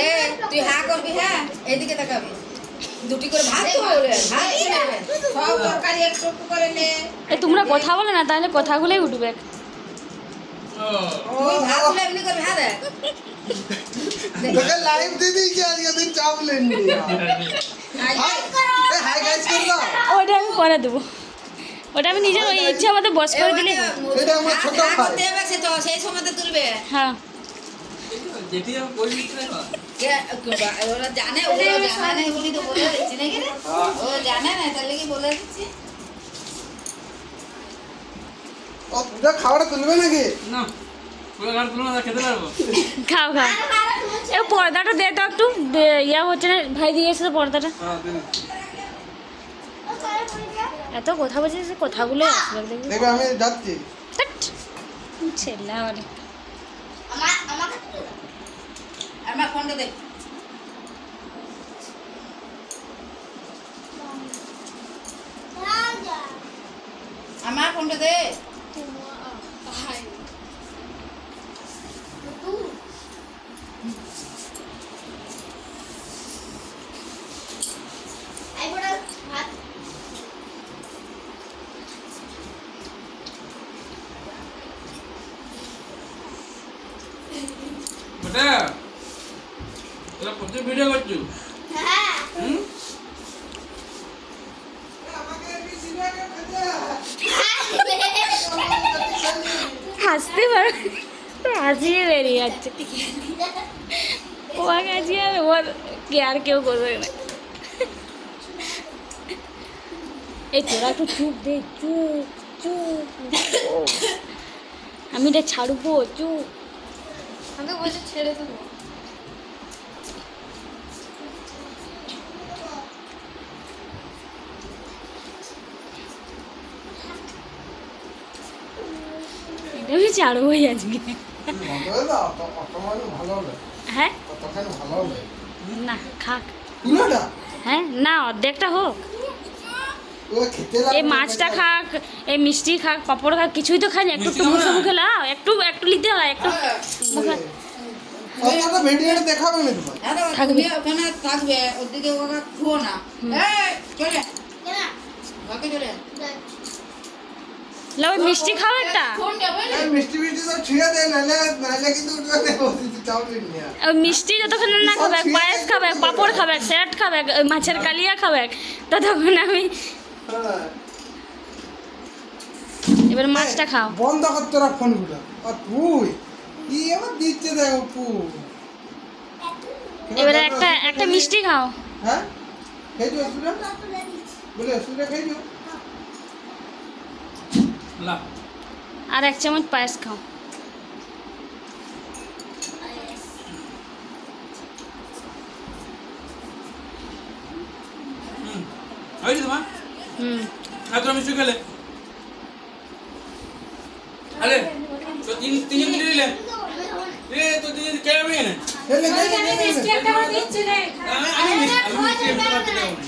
এ তুই হা করবি, হ্যাঁ এইদিকে তাকাবি, দুটি করে ভাত করে ভাত সব তরকারি একটু একটু করে নে। তোমরা কথা বলে না, তাহলে কথাগুলোই উঠবে। তুই ভাত গুলো এমনি করবি, হ্যাঁ দেখ তোকে লাইভ দিদি কি আজকে দিন চাপ লেননি হাই গাইস করলো। ওটা আমি করে দেবো, ওটা আমি নিজের ওই ইচ্ছা মতো বস করে দিলে। এটা আমার ছোট ভাই করতে হবে, সে তো সেই সময়তে তুলবে। হ্যাঁ যেটি আমি বলি দিতে না ওরা জানে, ওরা জানে না বলি তো বলে দিচ্ছি নাকি রে, ও জানে না তাহলে কি বলে দিচ্ছি। ও পূজা খাওয়াটা তুলবে নাকি? না পুরো গান তুলো না, খেতে পারবো। খাও খাও। এ পর্দাটা দে তো একটু, ইয়া হচ্ছে না, ভাই দিয়ে এসে পর্দাটা। এত কথা বলছিস, কথাগুলো আসবে দেখবি। দেখবে আমি যাচ্ছি। ছেলে আমারে আমার ফোনটা দে, আমার ফোনটা দে। বেটা তোরা প্রচুর ভিডিও করছো। হাসতে পারো, হাসিয়ে বেরিয়ে যাচ্ছে। ও কাছে আর ওর কেয়ার কেউ করবে না। এই তোরা একটু চুপ দে, চুপ চুপ, আমি এটা ছাড়বো, চুপ। আমি বলছি ছেড়ে দেবো। এটা আমি ছাড়বোই আজকে। হ্যাঁ না খাক, হ্যাঁ না অর্ধেকটা হোক, এই মাছটা খাক, এই মিষ্টি খাক, পাপড় খাক, কিছুই তো খাইনি। একটু একটু মুখে মুখে লাও, একটু একটু নিতে হয়, একটু মুখে থাকবে ওখানে থাকবে, ওদিকে ওকে খুও না। চলে ওকে চলে লাও, মিষ্টি খাও একটা। ওই মিষ্টি যতক্ষণ না খাবে, পায়েস খাবে, পাপড় খাবে, স্যাট খাবে, মাছের কালিয়া খাবে, ততক্ষণ আমি এবার মাছটা খাও। বন্ধ কর তোরা ফোনগুলো। তুই কি এবার দিচ্ছে দেখ অপু। এবারে একটা একটা মিষ্টি খাও। হ্যাঁ খেয়েছো সুরা, বলে সুরা খেয়েছো। লা আর এক চামচ পায়েস খাও। হয়েছে তোমার? আর তোরা মিষ্টি খেলে? আরে তো তিনজন মিলে নিলে তো তিনজন কেন আমি এনে মিষ্টি একটা করে দিচ্ছি রে। আমি মিষ্টি আমি তোমার খেতে হবে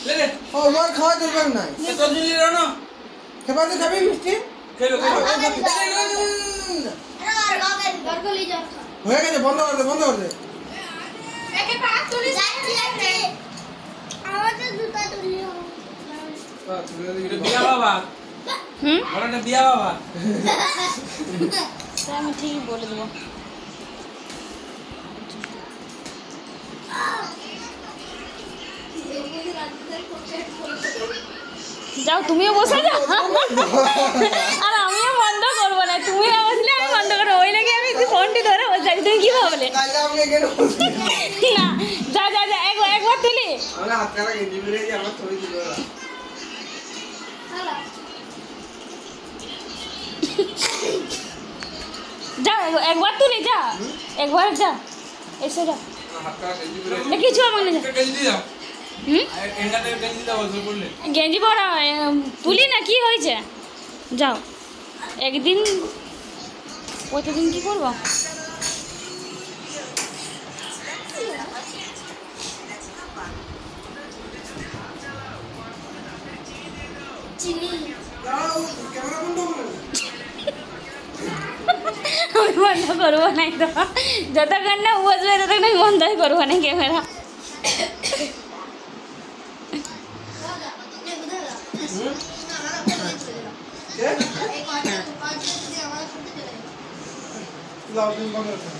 লে রে ও মার খাওয়া দরকার নাই। তো দিলি রে না খেবা তো খাবি মিষ্টি। খেলো খেলো হয়ে গেছে, বন্ধ কর দে, বন্ধ কর দে। একে পাক তুলি যাচ্ছি রে। আমাদের জুতা তুলিও। এটা বিয়া বাবা, বড়টা বিয়া বাবা। আমি ঠিকই বলে দেবো। যাও, তুমিও বসে যাও, আর আমিও বন্ধ করবো না। তুমি না বসলে আমি বন্ধ করবো, ওই লেগে আমি ফোনটি ধরে বসে আছি। তুমি কি ভাবলে? না যা যা যা, একবার তুলি। যা একবার তুলি, যা একবার, যা এসে যা, কিছু আমার না। গেঞ্জি পরা তুলি না, কি হয়েছে? যাও, একদিন প্রতিদিন কি করবো? ক্যামেরা বন্ধ করে। আমি বন্ধ করবো নাই তো, যতক্ষণ না বসবে ততক্ষণ আমি বন্ধই করবো না ক্যামেরা। লাউডিং বন্ধ করতে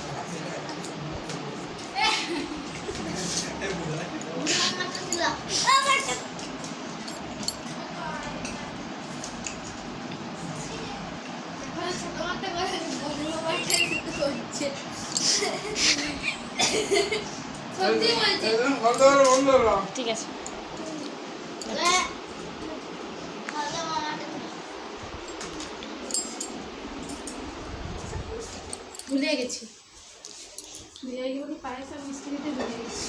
বন্ধ করো। ঠিক আছে। ভুলে গেছি পায়েস আর মিষ্টি দিতে ভুলে গেছি।